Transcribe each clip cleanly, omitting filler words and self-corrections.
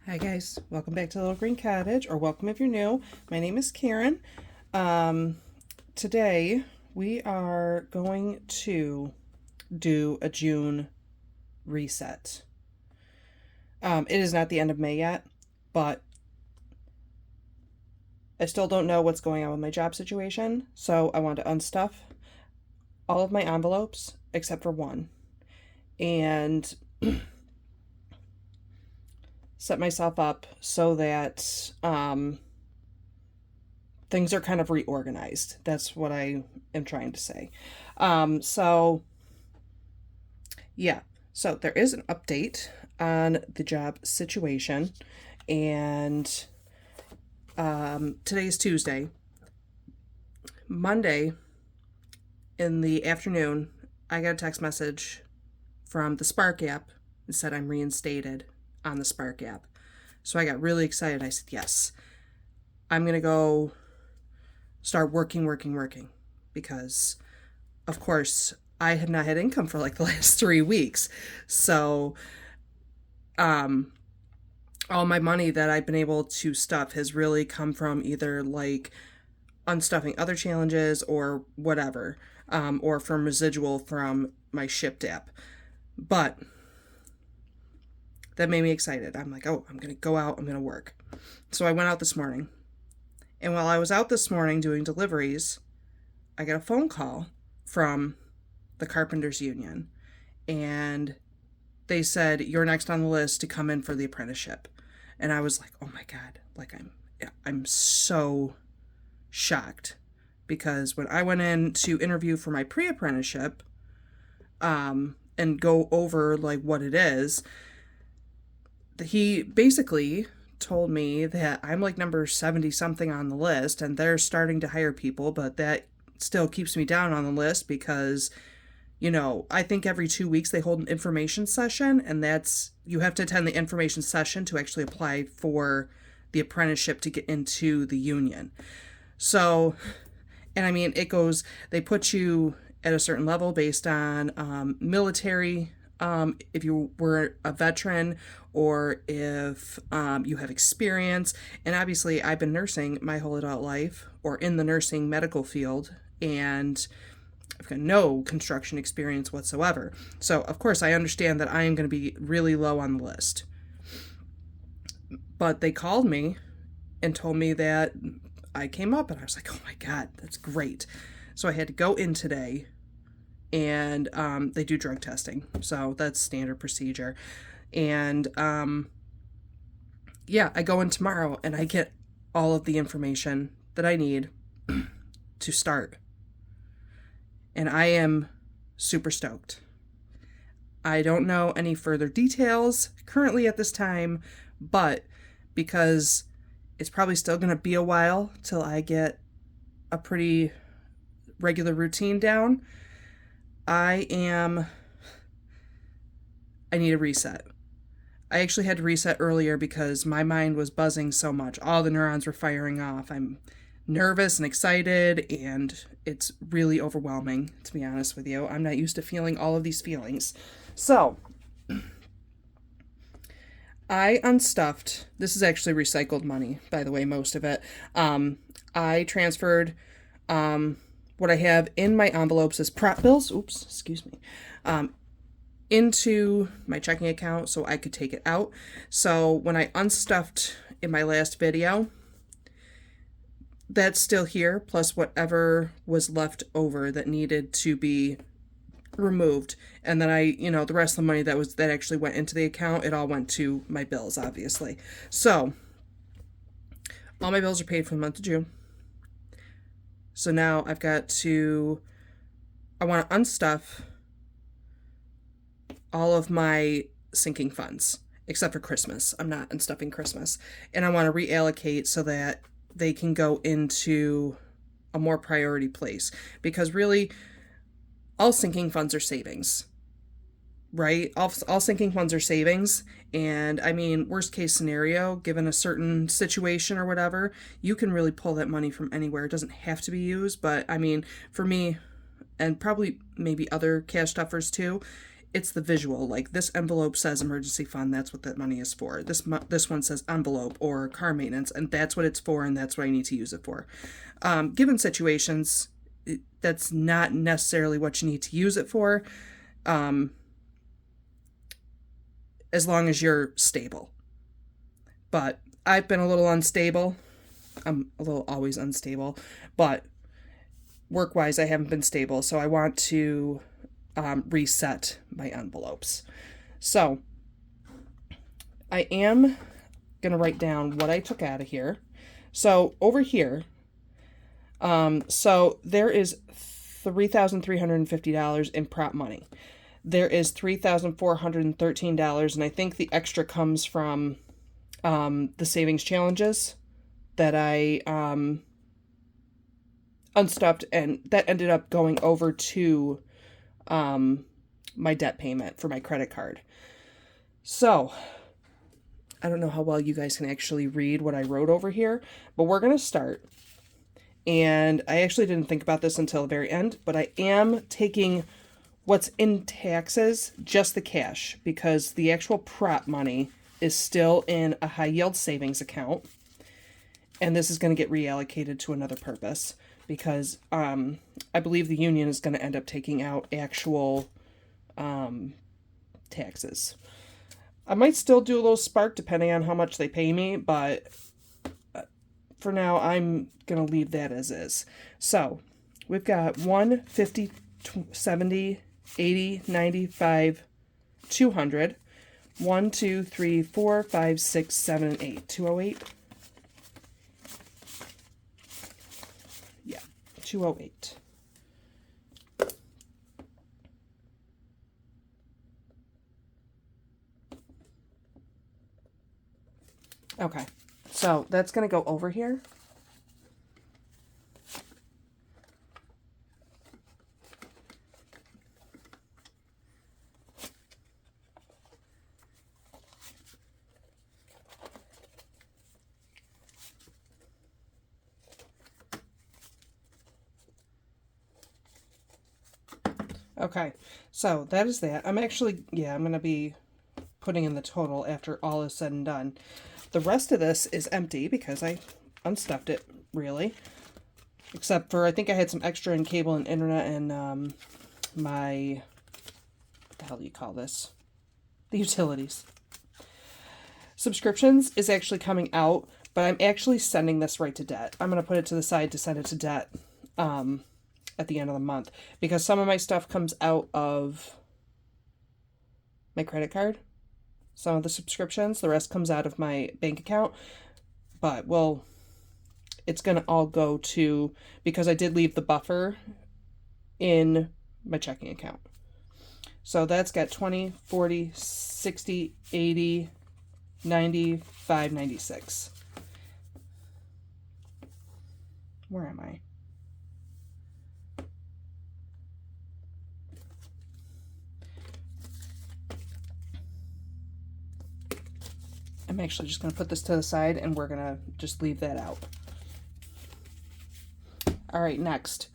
Hi guys, welcome back to Little Green Cottage, or welcome if you're new. My name is Karen. Today we are going to do a June reset. It is not the end of May yet, but I still don't know what's going on with my job situation, so I want to unstuff all of my envelopes except for one and set myself up so that things are kind of reorganized. That's what I am trying to say. So, yeah. So there is an update on the job situation, and today's Tuesday. Monday in the afternoon, I got a text message from the Spark app that said I'm reinstated on the Spark app. So I got really excited. I said, yes, I'm going to go start working because, of course, I had not had income for like the last 3 weeks. So, all my money that I've been able to stuff has really come from either like unstuffing other challenges or whatever, or from residual from my Shipped app. But that made me excited. I'm like, oh, I'm going to go out, I'm going to work. So I went out this morning. And while I was out this morning doing deliveries, I got a phone call from the Carpenters Union. And they said, you're next on the list to come in for the apprenticeship. And I was like, oh my God, like I'm so shocked, because when I went in to interview for my pre-apprenticeship, and go over like what it is, he basically told me that I'm like number 70 something on the list and they're starting to hire people, but that still keeps me down on the list because, I think every 2 weeks they hold an information session, and you have to attend the information session to actually apply for the apprenticeship to get into the union. So, and I mean, they put you at a certain level based on military, if you were a veteran, or if you have experience. And obviously, I've been nursing my whole adult life, or in the nursing medical field, and I've got no construction experience whatsoever. So, of course, I understand that I am going to be really low on the list. But they called me and told me that I came up, and I was like, oh my God, that's great. So I had to go in today, and they do drug testing. So that's standard procedure. And yeah, I go in tomorrow and I get all of the information that I need to start. And I am super stoked. I don't know any further details currently at this time, but because it's probably still going to be a while till I get a pretty regular routine down, I need a reset. I actually had to reset earlier because my mind was buzzing so much. All the neurons were firing off. I'm nervous and excited, and it's really overwhelming, to be honest with you. I'm not used to feeling all of these feelings. So, I unstuffed. This is actually recycled money, by the way, most of it. I transferred what I have in my envelopes as prop bills. Oops, excuse me. Into my checking account so I could take it out. So when I unstuffed in my last video, that's still here, plus whatever was left over that needed to be removed. And then the rest of the money that actually went into the account, it all went to my bills, obviously. So all my bills are paid for the month of June. So now I want to unstuff all of my sinking funds, except for Christmas. I'm not unstuffing Christmas. And I want to reallocate so that they can go into a more priority place. Because really, all sinking funds are savings, right? All sinking funds are savings. And I mean, worst case scenario, given a certain situation or whatever, you can really pull that money from anywhere. It doesn't have to be used. But I mean, for me, and probably maybe other cash stuffers too, it's the visual. Like this envelope says emergency fund, that's what that money is for. This one says envelope or car maintenance, and that's what it's for, and that's what I need to use it for. Given situations, that's not necessarily what you need to use it for, as long as you're stable. But I've been a little unstable. I'm a little always unstable, but work-wise, I haven't been stable, so I want to reset my envelopes. So I am going to write down what I took out of here. So over here, so there is $3,350 in prop money. There is $3,413, and I think the extra comes from the savings challenges that I unstuffed, and that ended up going over to my debt payment for my credit card. So I don't know how well you guys can actually read what I wrote over here, but we're going to start. And I actually didn't think about this until the very end, but I am taking what's in taxes, just the cash, because the actual prop money is still in a high yield savings account. And this is going to get reallocated to another purpose, because I believe the union is going to end up taking out actual taxes. I might still do a little spark depending on how much they pay me, but for now I'm going to leave that as is. So we've got 1, 50, 70, 80, 95, 200, 1, 2, 3, 4, 5, 6, 7, 8. 208. Yeah, 208. Okay, so that's going to go over here. Okay, so that is that. I'm actually, I'm going to be putting in the total after all is said and done. The rest of this is empty because I unstuffed it, really. Except for, I think I had some extra in cable and internet and my, what the hell do you call this? The utilities. Subscriptions is actually coming out, but I'm actually sending this right to debt. I'm going to put it to the side to send it to debt at the end of the month, because some of my stuff comes out of my credit card. Some of the subscriptions, the rest comes out of my bank account, but well, it's going to all go to, because I did leave the buffer in my checking account. So that's got 20, 40, 60, 80, 95, 96. Where am I? I'm actually just going to put this to the side and we're going to just leave that out. All right, next.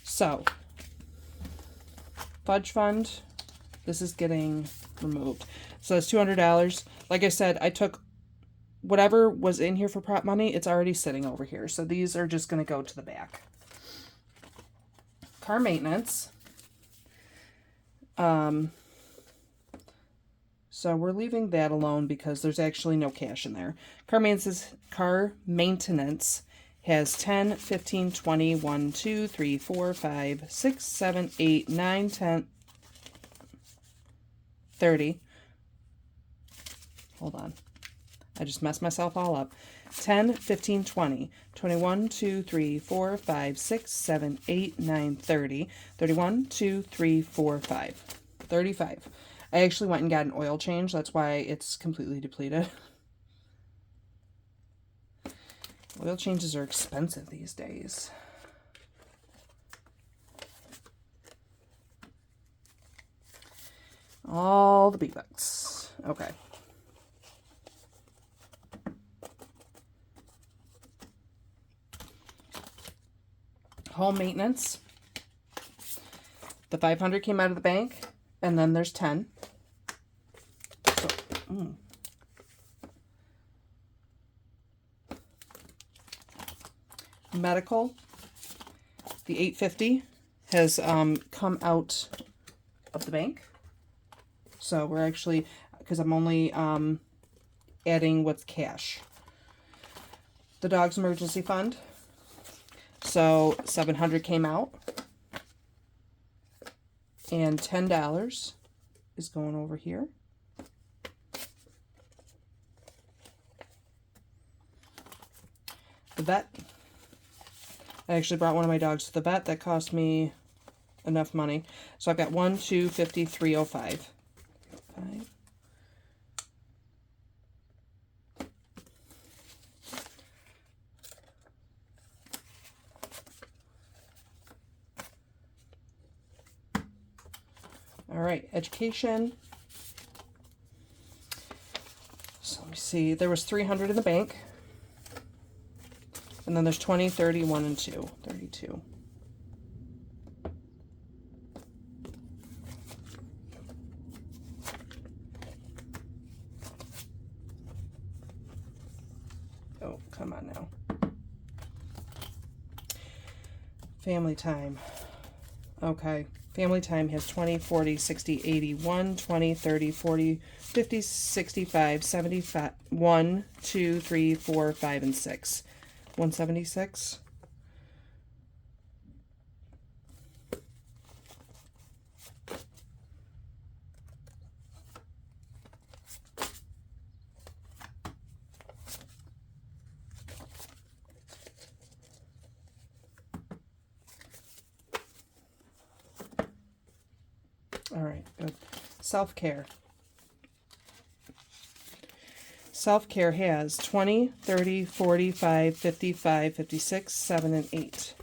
So, fudge fund, this is getting removed. So it's $200. Like I said, I took whatever was in here for prop money, it's already sitting over here. So these are just going to go to the back. Car maintenance. So we're leaving that alone because there's actually no cash in there. Car maintenance has 10, 15, 20, 1, 2, 3, 4, 5, 6, 7, 8, 9, 10, 30. Hold on. I just messed myself all up. 10, 15, 20, 21, 2, 3, 4, 5, 6, 7, 8, 9, 30, 31, 2, 3, 4, 5, 35. I actually went and got an oil change. That's why it's completely depleted. Oil changes are expensive these days. All the B-bucks. Okay. Home maintenance. The 500 came out of the bank. And then there's 10. So, medical, the $8.50 has come out of the bank. So we're actually, because I'm only adding what's cash. The dog's emergency fund. So $700 came out. And $10 is going over here. The vet. I actually brought one of my dogs to the vet. That cost me enough money. So I've got 1, 2, 50, 305. 5. All right, education. So let me see. There was 300 in the bank. And then there's 20, 30, 1, and 2. 32. Oh, come on now. Family time. Okay. Family time has 20, 40, 60, 80, 1, 20, 30, 40, 50, 65, 75, 1, 2, 3, 4, 5, and 6. 176. All right, good. Self-care. Self-care has 20, 30, 45, 55, 56, 7, and 8.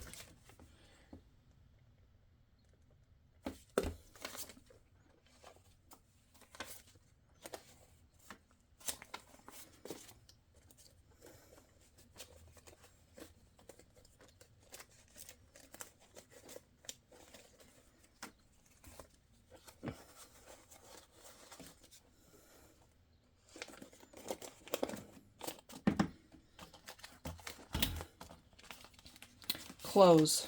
Clothes.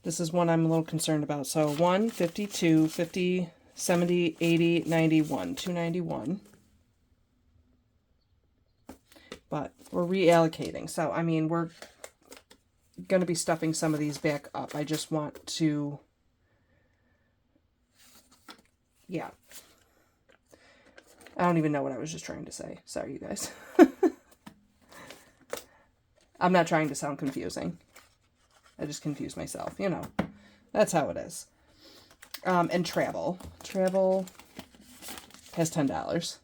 This is one I'm a little concerned about. So 1, 52, 50, 70, 80, 91, 291. But we're reallocating. So, I mean, we're going to be stuffing some of these back up. I just want to, yeah. I don't even know what I was just trying to say. Sorry, you guys. I'm not trying to sound confusing. I just confuse myself, you know. That's how it is. And travel. Travel has $10.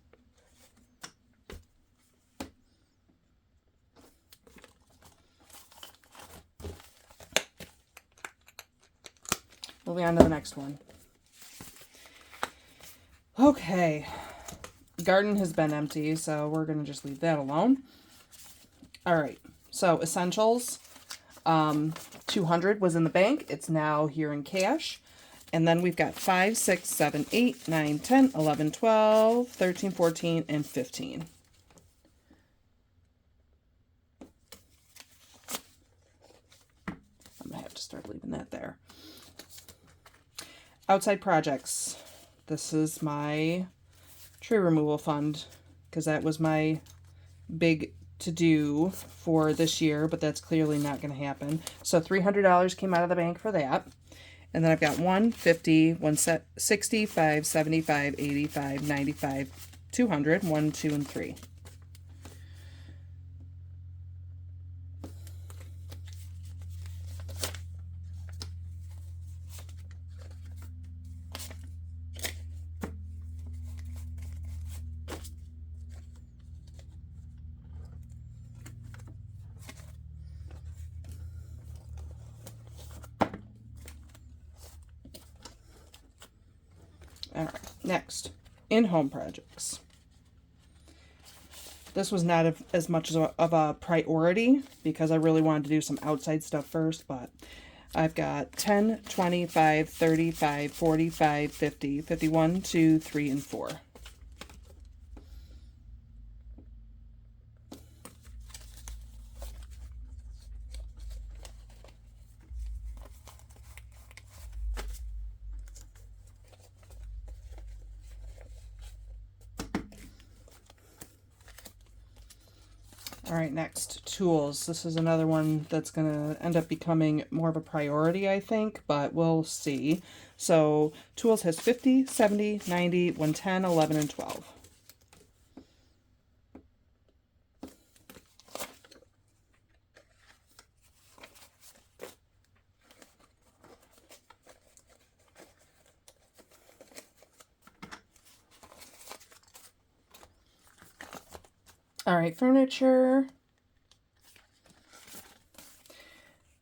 Moving on to the next one. Okay. Garden has been empty, so we're going to just leave that alone. All right. So essentials, 200 was in the bank. It's now here in cash. And then we've got 5, 6, 7, 8, 9, 10, 11, 12, 13, 14, and 15. I'm going to have to start leaving that there. Outside projects. This is my tree removal fund because that was my big to do for this year, but that's clearly not going to happen. So $300 came out of the bank for that. And then I've got 150, 165, 75, 85, 95, 200, 1, 2, and 3. All right, next, in-home projects. This was not as much of a priority because I really wanted to do some outside stuff first, but I've got 10, 25, 35, 45, 50, 51, 2, 3, and 4. All right, next, tools. This is another one that's going to end up becoming more of a priority, I think, but we'll see. So tools has 50, 70, 90, 110, 11, and 12. All right, furniture.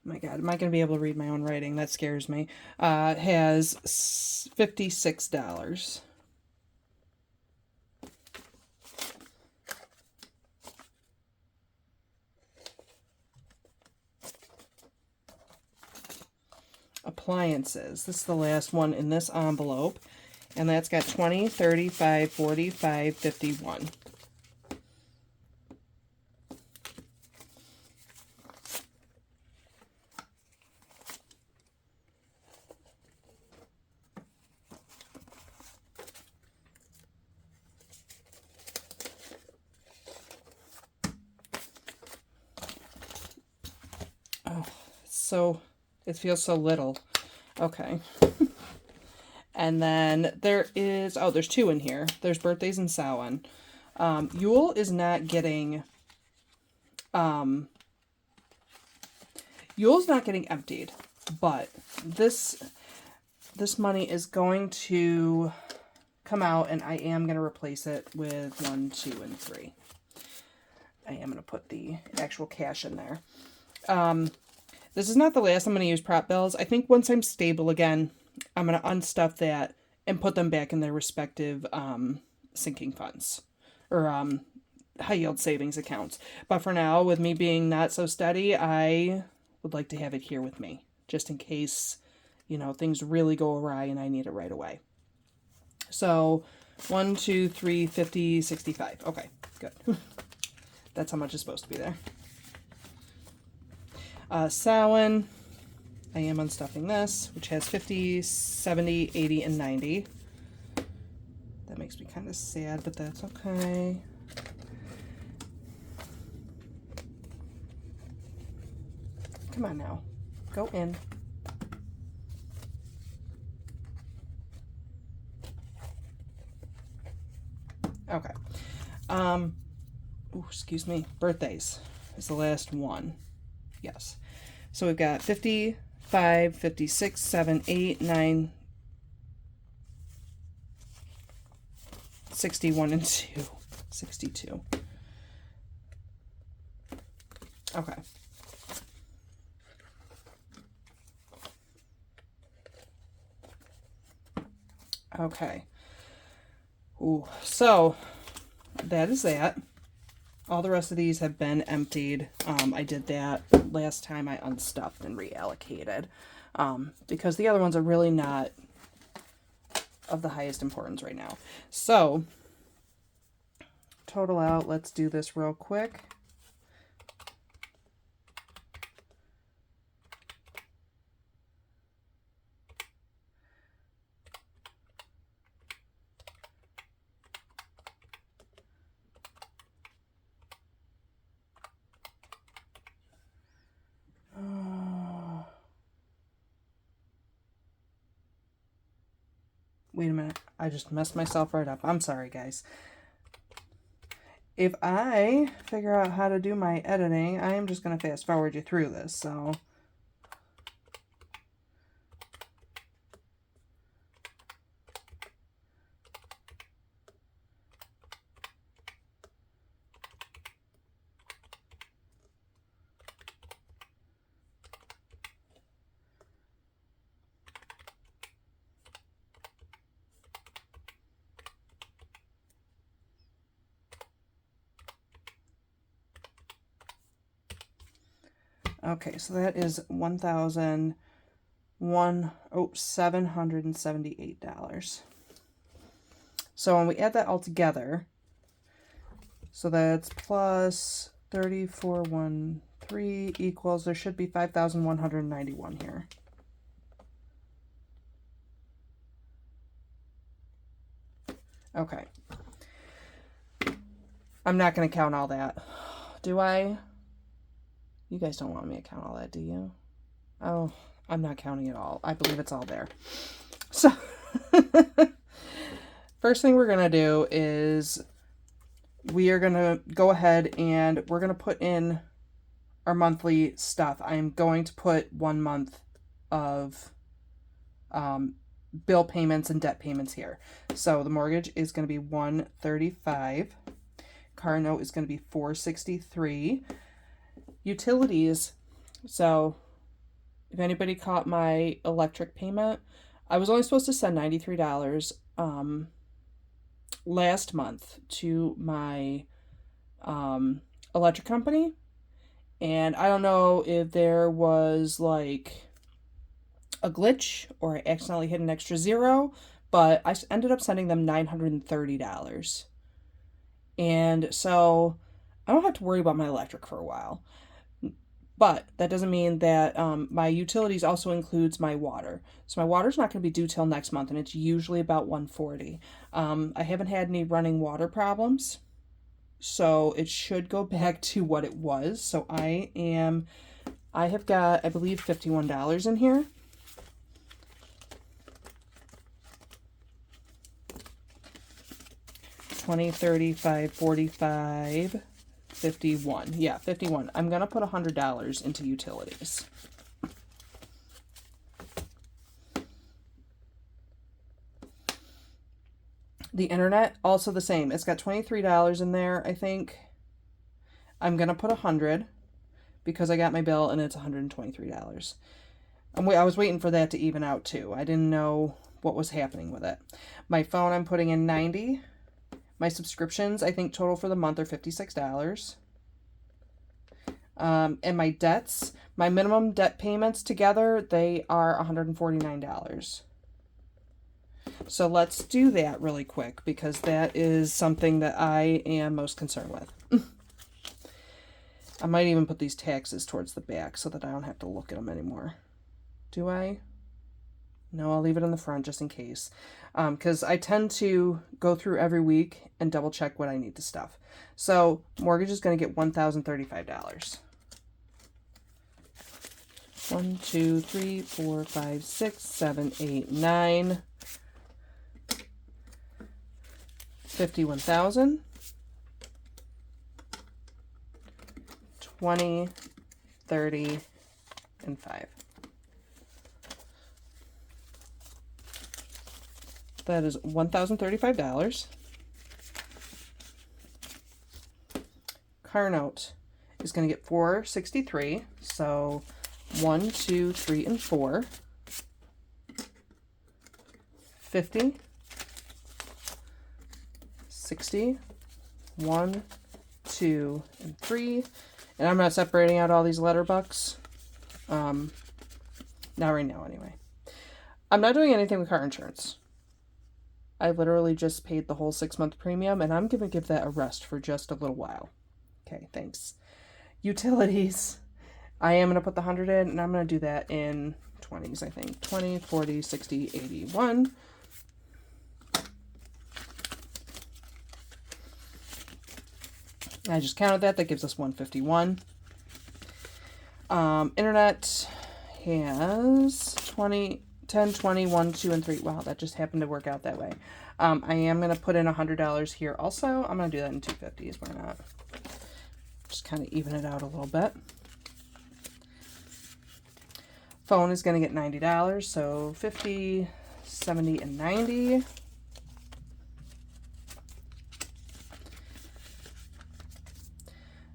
My God, am I going to be able to read my own writing? That scares me. Has $56. Appliances. This is the last one in this envelope. And that's got 20, 35, 45, 51. Oh, so it feels so little. Okay. And then there is, oh, there's 2 in here. There's birthdays and Samhain. Yule is not getting, Yule's not getting emptied, but this money is going to come out, and I am going to replace it with 1, 2, and 3. I am going to put the actual cash in there. This is not the last I'm going to use prop bills. I think once I'm stable again, I'm going to unstuff that and put them back in their respective sinking funds or high yield savings accounts. But for now, with me being not so steady, I would like to have it here with me just in case, you know, things really go awry and I need it right away. So 1, 2, 3, 50, 65. Okay, good. That's how much is supposed to be there. Samhain, I am unstuffing this, which has 50, 70, 80, and 90. That makes me kind of sad, but that's okay. Come on now. Go in. Okay. Ooh, excuse me. Birthdays is the last one. Yes. So we've got 55, 56, 7, 8, 9, 61, and 2. 62. Okay. Okay. Ooh, so that is that. All the rest of these have been emptied. I did that last time I unstuffed and reallocated because the other ones are really not of the highest importance right now. So, total out, let's do this real quick. Wait a minute. I just messed myself right up. I'm sorry, guys. If I figure out how to do my editing, I am just going to fast forward you through this. So, okay, so that is 1,000. $778. So when we add that all together, so that's plus 3413 equals, there should be 5,191 here. Okay. I'm not going to count all that. Do I? You guys don't want me to count all that, do you? Oh, I'm not counting it all. I believe it's all there. So, first thing we're going to do is we are going to go ahead and we're going to put in our monthly stuff. I'm going to put 1 month of bill payments and debt payments here. So the mortgage is going to be $135. Car note is going to be $463. Utilities. So if anybody caught my electric payment, I was only supposed to send $93 last month to my electric company. And I don't know if there was like a glitch or I accidentally hit an extra zero, but I ended up sending them $930. And so I don't have to worry about my electric for a while. But that doesn't mean that my utilities also includes my water. So my water's not going to be due till next month, and it's usually about $140. I haven't had any running water problems, so it should go back to what it was. So I have got, I believe, $51 in here. $20, $35, $45, $51. Yeah, $51. I'm going to put $100 into utilities. The internet, also the same. It's got $23 in there, I think. I'm going to put $100 because I got my bill and it's $123. I was waiting for that to even out too. I didn't know what was happening with it. My phone, I'm putting in $90. My subscriptions, I think total for the month are $56. And my debts, my minimum debt payments together, they are $149. So let's do that really quick because that is something that I am most concerned with. I might even put these taxes towards the back so that I don't have to look at them anymore. Do I? No, I'll leave it in the front just in case. Because I tend to go through every week and double check what I need to stuff. So mortgage is going to get $1,035. 1, 2, 3, 4, 5, 6, 7, 8, 9. 51,000. 20, 30, and 5. That is $1,035. Car note is going to get $463. So 1, 2, 3, and 4. 50. 60. 1, 2, and 3. And I'm not separating out all these letter bucks. Not right now, anyway. I'm not doing anything with car insurance. I literally just paid the whole 6-month premium, and I'm going to give that a rest for just a little while. Okay, thanks. Utilities. I am going to put the 100 in, and I'm going to do that in 20s, I think. 20, 40, 60, 81. I just counted that. That gives us 151. Internet has 20... 10, 20, 1, 2, and 3. Wow, that just happened to work out that way. I am going to put in $100 here also. I'm going to do that in 250s. Why not? Just kind of even it out a little bit. Phone is going to get $90. So 50, 70, and 90.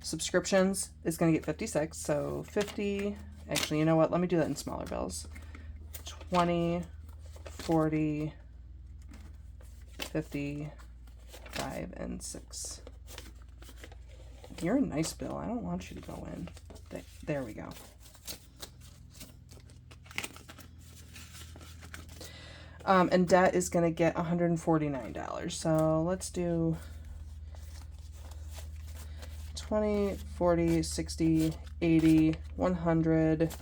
Subscriptions is going to get 56. So 50. Actually, you know what? Let me do that in smaller bills. 20, 40, 50, 5, and 6. You're a nice bill. I don't want you to go in. There we go. And debt is going to get $149. So let's do 20, 40, 60, 80, 100.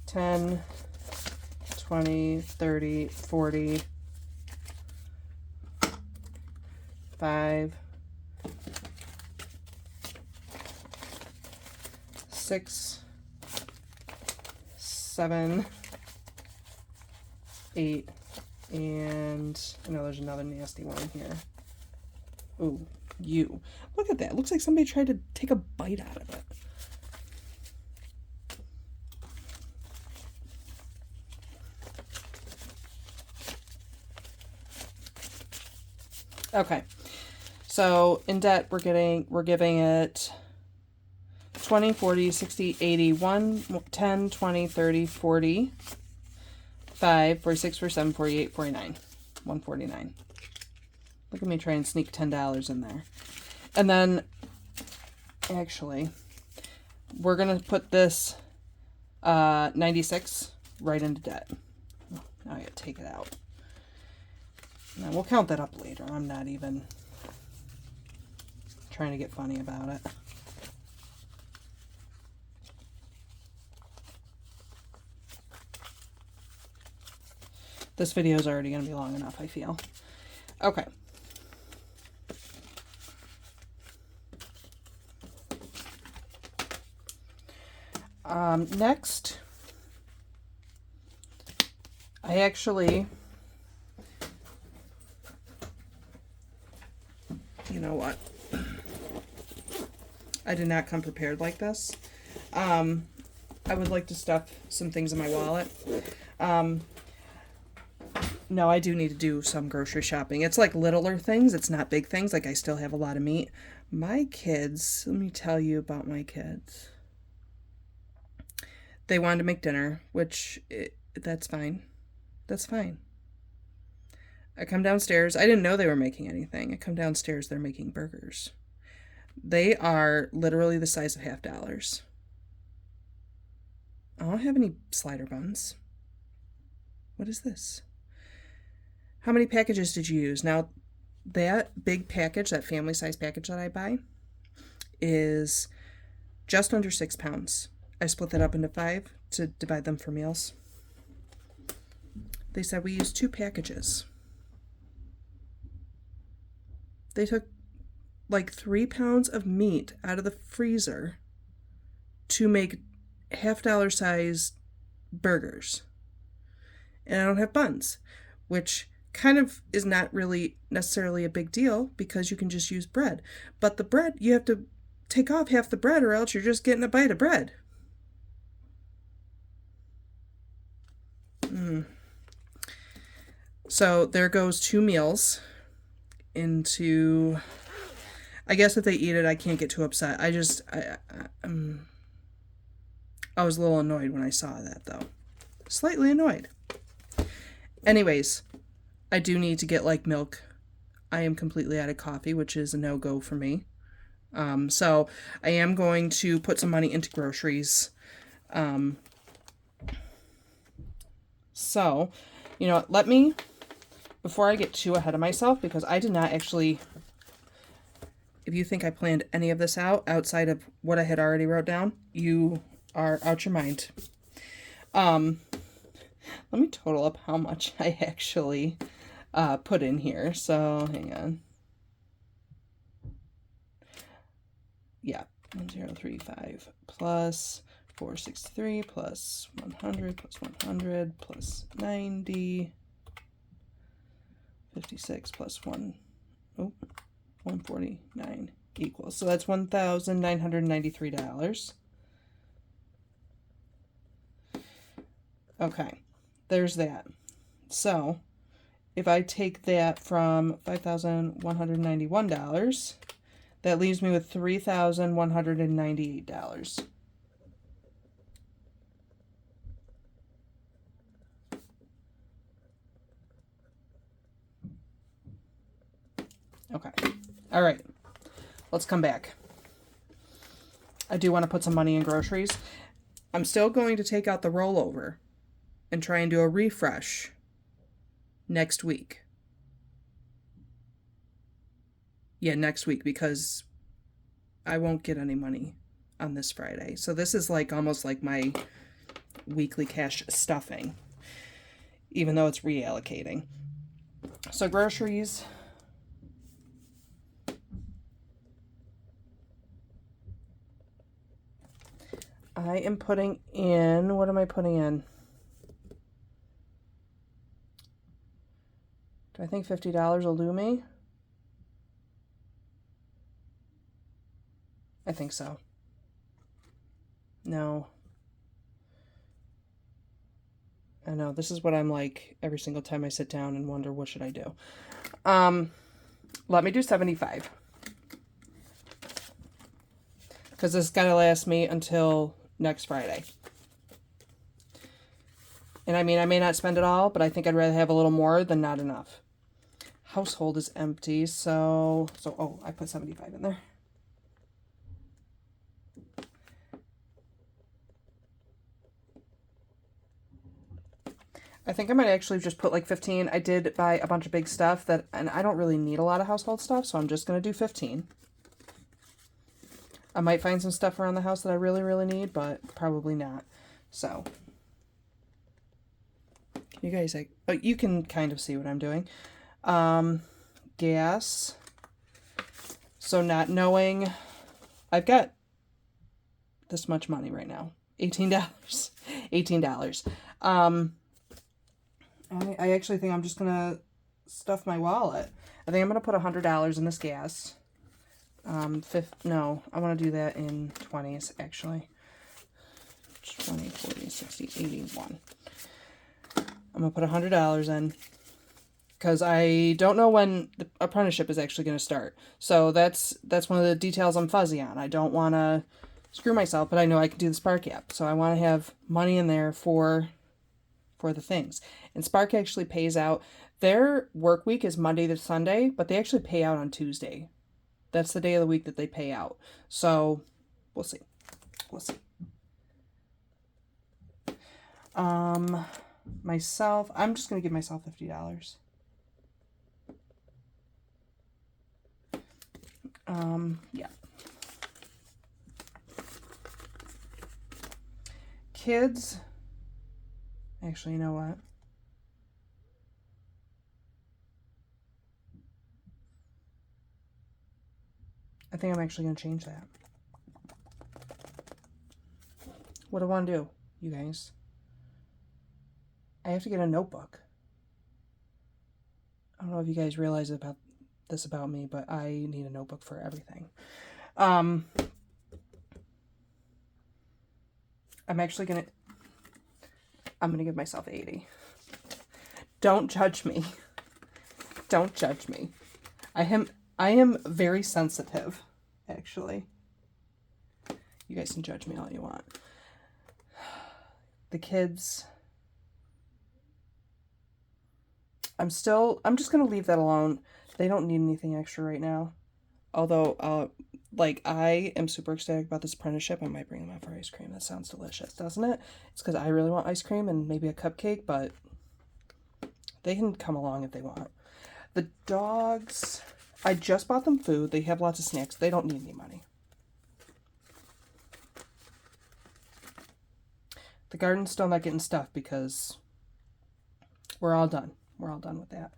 $10, $20, $30, $40, $5, $6, $7, $8, and I know there's another nasty one here. Ooh, you. Look at that. It looks like somebody tried to take a bite out of it. Okay, so in debt we're giving it 20, 40, 60, 80, 1, 10, 20, 30, 40, 5, 46, 47, 48, 49, 149. Look at me try and sneak $10 in there. And then, actually, we're going to put this 96 right into debt. Oh, now I got to take it out. Now, we'll count that up later. I'm not even trying to get funny about it. This video is already going to be long enough, I feel. Okay. Next, I actually, you know what? I did not come prepared like this. I would like to stuff some things in my wallet. No, I do need to do some grocery shopping. It's like littler things. It's not big things. Like I still have a lot of meat. My kids, let me tell you about my kids. They wanted to make dinner, which that's fine. That's fine. I come downstairs. I didn't know they were making anything. I come downstairs. They're making burgers. They are literally the size of $50. I don't have any slider buns. What is this? How many packages did you use? Now, that big package, that family size package that I buy, is just under 6 pounds. I split that up into 5 to divide them for meals. They said we used 2 packages. They took like 3 pounds of meat out of the freezer to make $50 size burgers. And I don't have buns, which kind of is not really necessarily a big deal because you can just use bread. But the bread, you have to take off half the bread or else you're just getting a bite of bread. So there goes 2 meals into, I guess if they eat it, I can't get too upset. I was a little annoyed when I saw that though. Slightly annoyed. Anyways, I do need to get like milk. I am completely out of coffee, which is a no-go for me. So I am going to put some money into groceries. So, you know, let me, before I get too ahead of myself, because I did not actually, if you think I planned any of this out outside of what I had already wrote down, you are out your mind. Let me total up how much I actually put in here. So, hang on. Yeah, 1035 plus 463 plus 100 plus 100 plus 90, 56 plus 149 equals. So that's $1,993. Okay, there's that. So if I take that from $5,191, that leaves me with $3,198. Okay. All right. Let's come back. I do want to put some money in groceries. I'm still going to take out the rollover and try and do a refresh next week. Yeah, next week, because I won't get any money on this Friday. So this is like almost like my weekly cash stuffing, even though it's reallocating. So groceries. I am putting in, what am I putting in? Do I think $50 will do me? I think so. No. I know, this is what I'm like every single time I sit down and wonder what should I do. Let me do 75. Because this is gonna last me until next Friday. And I mean, I may not spend it all, but I think I'd rather have a little more than not enough. Household is empty, so oh, I put 75 in there. I think I might actually just put like 15. I did buy a bunch of big stuff and I don't really need a lot of household stuff, so I'm just going to do 15. I might find some stuff around the house that I really, really need, but probably not. So, you guys, you can kind of see what I'm doing. Gas. So not knowing, I've got this much money right now. $18. $18. I actually think I'm just going to stuff my wallet. I think I'm going to put $100 in this gas. No, I want to do that in 20s, actually. 20, 40, 60, 81. I'm going to put $100 in because I don't know when the apprenticeship is actually going to start. So that's one of the details I'm fuzzy on. I don't want to screw myself, but I know I can do the Spark app. So I want to have money in there for the things. And Spark actually pays out. Their work week is Monday to Sunday, but they actually pay out on Tuesday. That's the day of the week that they pay out. So we'll see. We'll see. Myself, I'm just going to give myself $50. Yeah. Kids. Actually, you know what? I think I'm actually going to change that. What do I want to do, you guys? I have to get a notebook. I don't know if you guys realize about this about me, but I need a notebook for everything. I'm actually going to... I'm going to give myself 80. Don't judge me. Don't judge me. I am very sensitive, actually. You guys can judge me all you want. The kids... I'm just going to leave that alone. They don't need anything extra right now. Although, I am super ecstatic about this apprenticeship. I might bring them out for ice cream. That sounds delicious, doesn't it? It's because I really want ice cream and maybe a cupcake, but they can come along if they want. The dogs, I just bought them food. They have lots of snacks. They don't need any money. The garden's still not getting stuffed because we're all done. We're all done with that.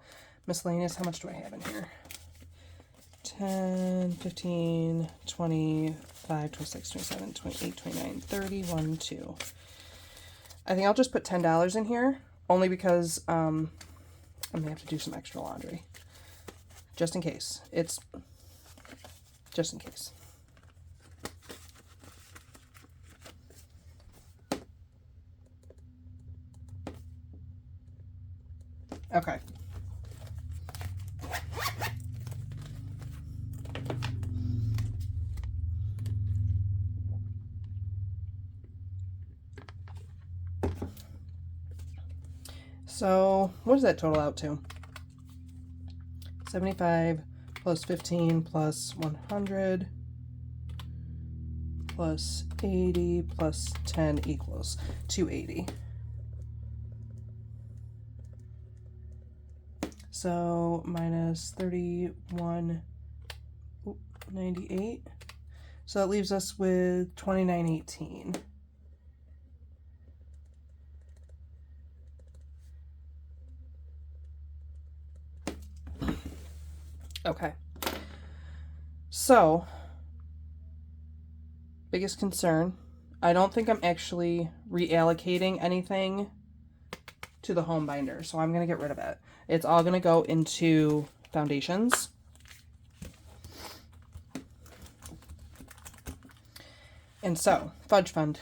Miscellaneous, how much do I have in here? 10, 15, 25, 26, 27, 28, 29, 30, 1, 2. I think I'll just put $10 in here, only because I'm going to have to do some extra laundry. Just in case. Just in case. Okay. So, what does that total out to? 75 plus 15 plus 100 plus 80 plus 10 equals 280. So minus 31.98. So that leaves us with 29.18. Okay. So, biggest concern, I don't think I'm actually reallocating anything to the home binder, so I'm going to get rid of it. It's all going to go into foundations. And so, fudge fund.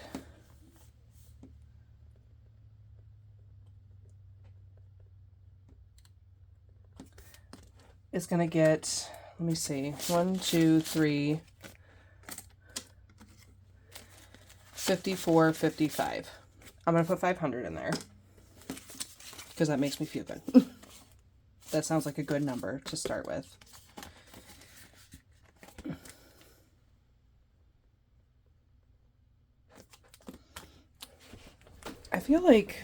Is going to get, let me see, 1, 2, 3, 54, 55. I'm going to put 500 in there because that makes me feel good. That sounds like a good number to start with. I feel like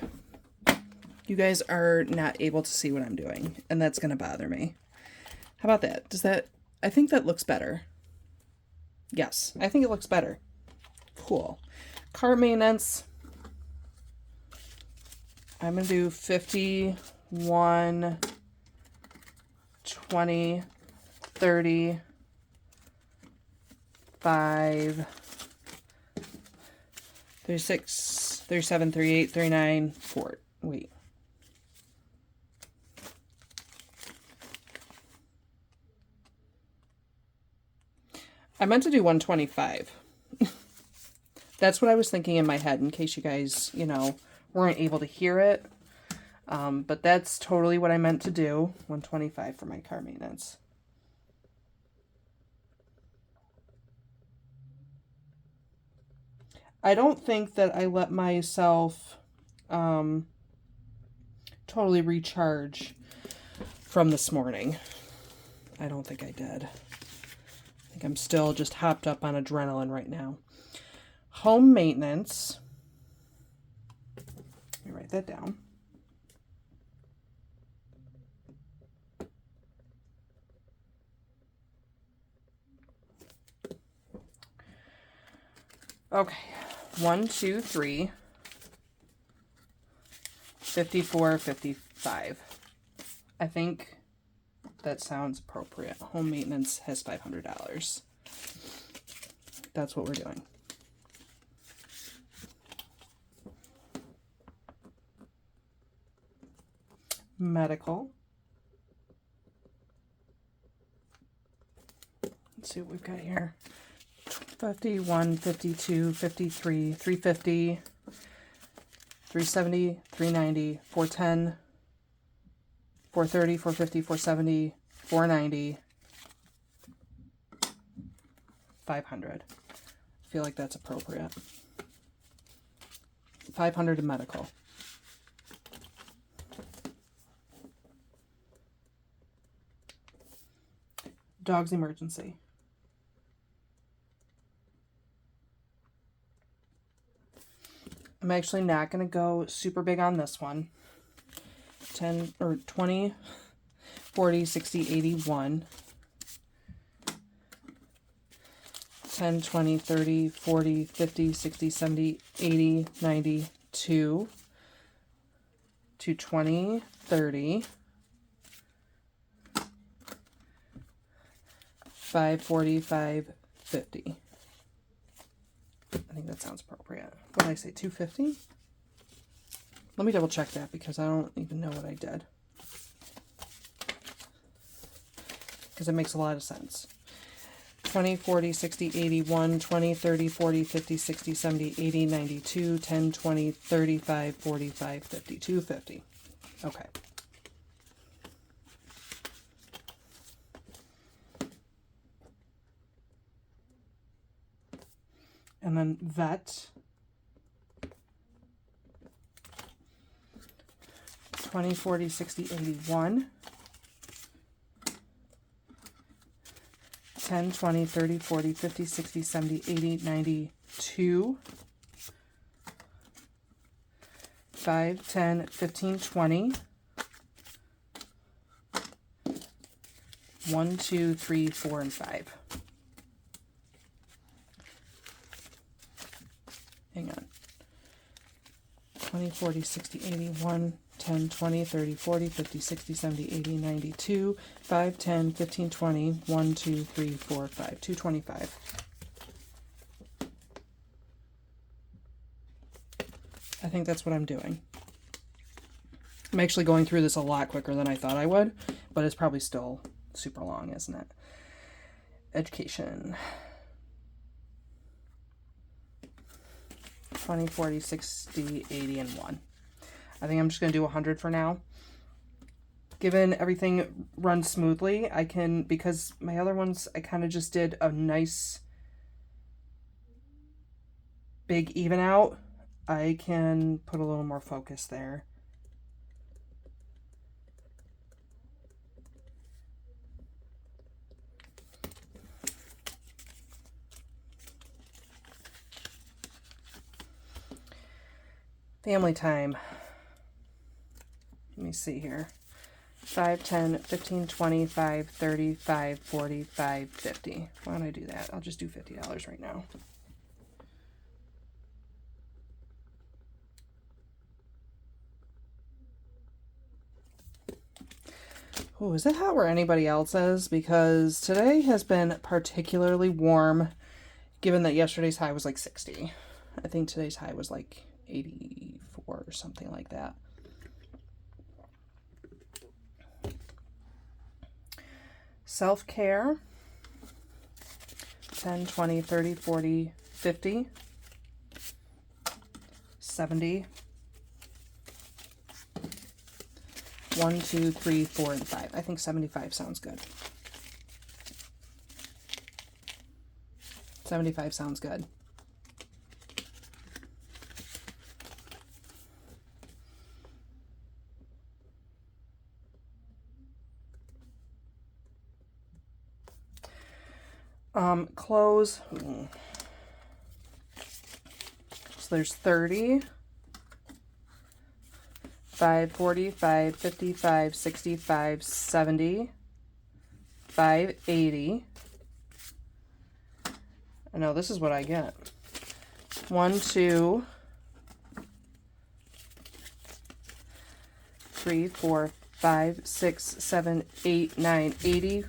you guys are not able to see what I'm doing, and that's going to bother me. How about that? Does that, I think that looks better. Yes, I think it looks better. Cool. Car maintenance. I'm going to do 51, 20, 30, 5, 36, 37, 38, 39, 4. Wait. I meant to do 125. That's what I was thinking in my head, in case you guys, you know, weren't able to hear it. But that's totally what I meant to do. 125 for my car maintenance. I don't think that I let myself totally recharge from this morning. I don't think I did. I think I'm still just hopped up on adrenaline right now. Home maintenance. Let me write that down. Okay. 1, 2, 3. 54, 55. I think that sounds appropriate. Home maintenance has $500. That's what we're doing. Medical. Let's see what we've got here. 51, 52, 53, 350, 370, 390, 410, 430, 450, 470, 490, 500. I feel like that's appropriate. 500 in medical. Dog's emergency. I'm actually not going to go super big on this one. 10 or 20, 40, 60, 81. 10, 20, 30, 40, 50, 60, 70, 80, 90, 2, 220, 30, 540, 550. I think that sounds appropriate. What did I say, 250? Let me double check that because I don't even know what I did. Because it makes a lot of sense. 20, 40, 60, 81, 20, 30, 40, 50, 60, 70, 80, 92, 10, 20, 35, 45, 50, 250. Okay. And then vet. 20, 40, 60, 81. 10, 20, 30, 40, 50, 60, 70, 80, 90, 2, 5, 10, 15, 20. 1, 2, 3, 4, and 5. Hang on. 20, 40, 60, 80, 1, 10, 20, 30, 40, 50, 60, 70, 80, 92, 5, 10, 15, 20, 1, 2, 3, 4, 5, 225. I think that's what I'm doing. I'm actually going through this a lot quicker than I thought I would, but it's probably still super long, isn't it? Education. 20, 40, 60, 80, and 1. I think I'm just going to do 100 for now. Given everything runs smoothly, I can, because my other ones, I kind of just did a nice big even out. I can put a little more focus there. Family time. Let me see here. 5, 10, 15, 25, 35, 45, 50. Why don't I do that? I'll just do $50 right now. Oh, is it hot where anybody else is? Because today has been particularly warm, given that yesterday's high was like 60. I think today's high was like 84 or something like that. Self-care. 10, 20, 30, 40, 50, 70. 1, 2, 3, 4, and 5. I think 75 sounds good. 75 sounds good. Clothes. So there's 30. 5, 45, 55, 65, 70, 5, 80. I know this is what I get. 1, 2, 3, 4, 5, 6, 7, 8, 9, 80.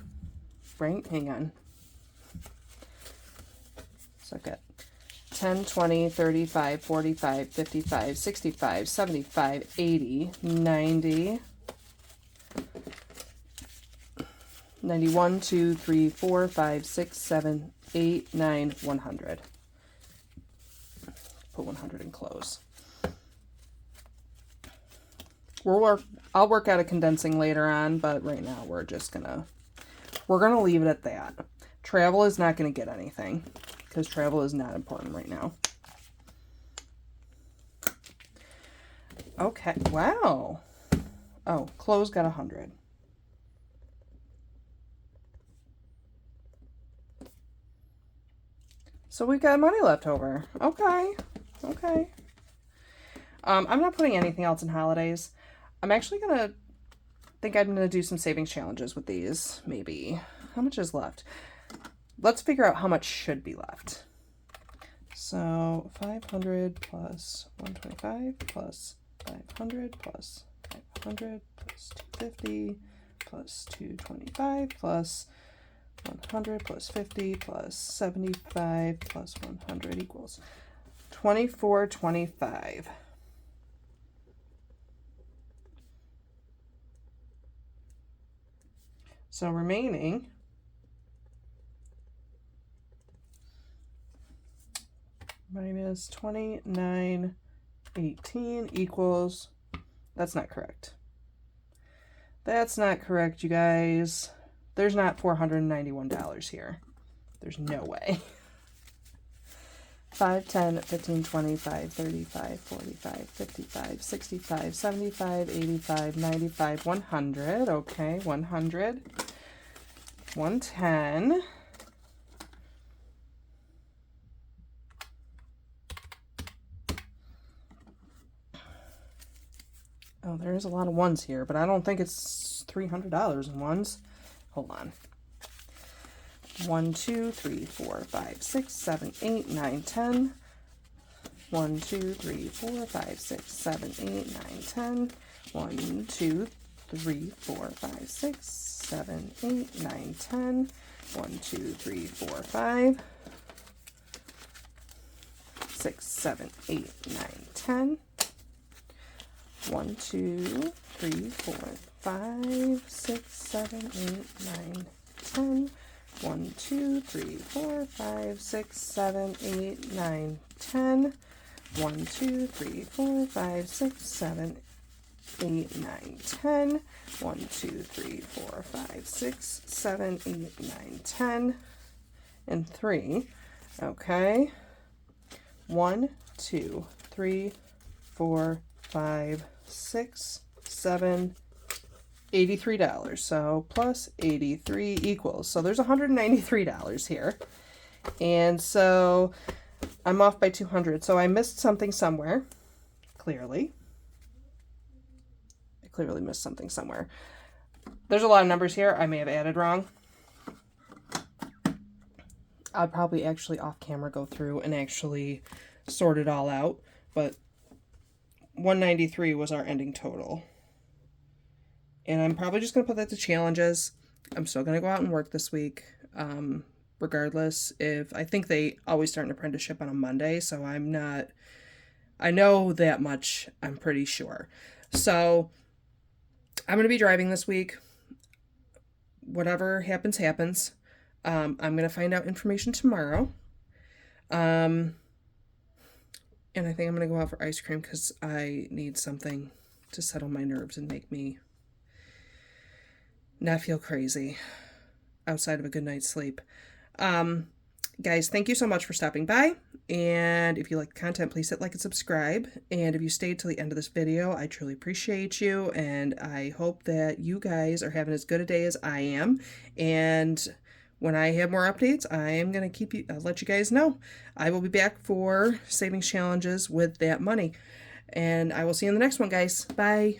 Right? Hang on. So I've got 10, 20, 35, 45, 55, 65, 75, 80, 90, 91, 2, 3, 4, 5, 6, 7, 8, 9, 100. Put 100 in close. I'll work out a condensing later on, but right now we're gonna leave it at that. Travel is not gonna get anything, because travel is not important right now. Okay, wow. Oh, clothes got 100. So we've got money left over. Okay, okay. I'm not putting anything else in holidays. I'm actually I'm gonna do some savings challenges with these, maybe. How much is left? Let's figure out how much should be left. So 500 plus 125 plus 500 plus 500 plus 250 plus 225 plus 100 plus 50 plus 75 plus 100 equals 2425. So remaining minus 2918 equals, that's not correct. That's not correct, you guys. There's not $491 here. There's no way. 5, 10, 15, 25, 35, 45, 55, 65, 75, 85, 95, 100. Okay, 100. 110. Oh, there's a lot of ones here, but I don't think it's $300 in ones. Hold on. 1, 2, 3, 4, 5, 6, 7, 8, 9, 10. 1, 2, 3, 4, 5, 6, 7, 8, 9, 10. 1, 2, 3, 4, 5, 6, 7, 8, 9, 10. 1, 2, 3, 4, 5, 6, 7, 8, 9, 10. 1, 2, 3, 4, 5, 6, 7, 8, 9, 10. 1, 2, 3, 4, 5, 6, 7, 8, 9, 10. 1, 2, 3, 4, 5, 6, 7, 8, 9, 10. 1, 2, 3, 4, 5, 6, 7, 8, 9, 10. And 3. Okay. 1, 2, 3, 4, 5, 6, 7, $83. So plus 83 equals. So there's $193 here. And so I'm off by 200. So I missed something somewhere. Clearly. I clearly missed something somewhere. There's a lot of numbers here I may have added wrong. I'll probably actually off camera go through and actually sort it all out. But 193 was our ending total. And I'm probably just going to put that to challenges. I'm still going to go out and work this week. Regardless, if I think they always start an apprenticeship on a Monday, so I know that much, I'm pretty sure. So I'm going to be driving this week. Whatever happens, happens. I'm going to find out information tomorrow. And I think I'm going to go out for ice cream because I need something to settle my nerves and make me not feel crazy outside of a good night's sleep. Guys, thank you so much for stopping by. And if you like the content, please hit like and subscribe. And if you stayed till the end of this video, I truly appreciate you. And I hope that you guys are having as good a day as I am. And when I have more updates, I am going to I'll let you guys know. I will be back for savings challenges with that money. And I will see you in the next one, guys. Bye.